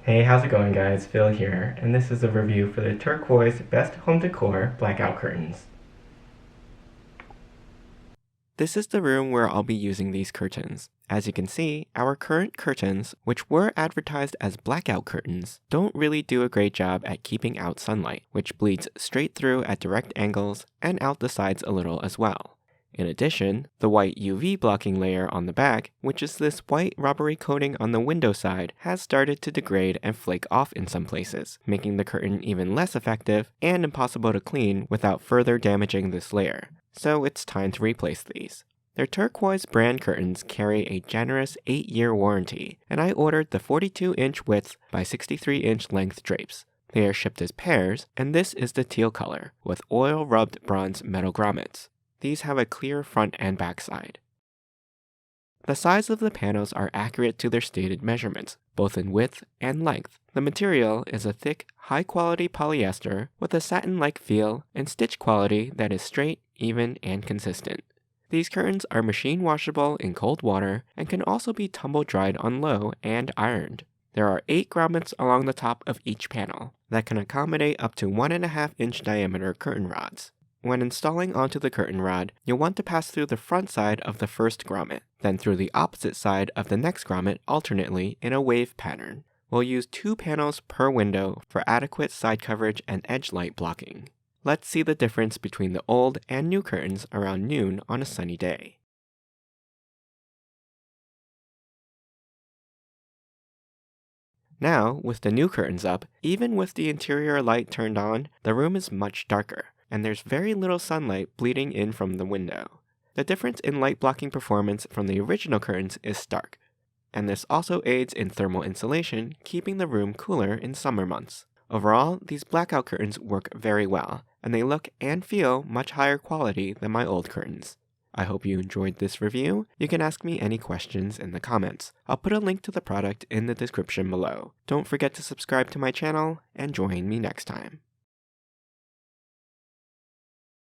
Hey, how's it going guys? Phil here, and this is a review for the Turquoize Best Home Decor Blackout Curtains. This is the room where I'll be using these curtains. As you can see, our current curtains, which were advertised as blackout curtains, don't really do a great job at keeping out sunlight, which bleeds straight through at direct angles and out the sides a little as well. In addition, the white UV blocking layer on the back, which is this white rubbery coating on the window side, has started to degrade and flake off in some places, making the curtain even less effective and impossible to clean without further damaging this layer. So it's time to replace these. Their Turquoize brand curtains carry a generous 8-year warranty, and I ordered the 42-inch width by 63-inch length drapes. They are shipped as pairs, and this is the teal color, with oil-rubbed bronze metal grommets. These have a clear front and back side. The size of the panels are accurate to their stated measurements, both in width and length. The material is a thick, high-quality polyester with a satin-like feel and stitch quality that is straight, even, and consistent. These curtains are machine washable in cold water and can also be tumble dried on low and ironed. There are 8 grommets along the top of each panel that can accommodate up to 1.5-inch diameter curtain rods. When installing onto the curtain rod, you'll want to pass through the front side of the first grommet, then through the opposite side of the next grommet alternately in a wave pattern. We'll use 2 panels per window for adequate side coverage and edge light blocking. Let's see the difference between the old and new curtains around noon on a sunny day. Now, with the new curtains up, even with the interior light turned on, the room is much darker, and there's very little sunlight bleeding in from the window. The difference in light blocking performance from the original curtains is stark, and this also aids in thermal insulation, keeping the room cooler in summer months. Overall, these blackout curtains work very well, and they look and feel much higher quality than my old curtains. I hope you enjoyed this review. You can ask me any questions in the comments. I'll put a link to the product in the description below. Don't forget to subscribe to my channel, and join me next time.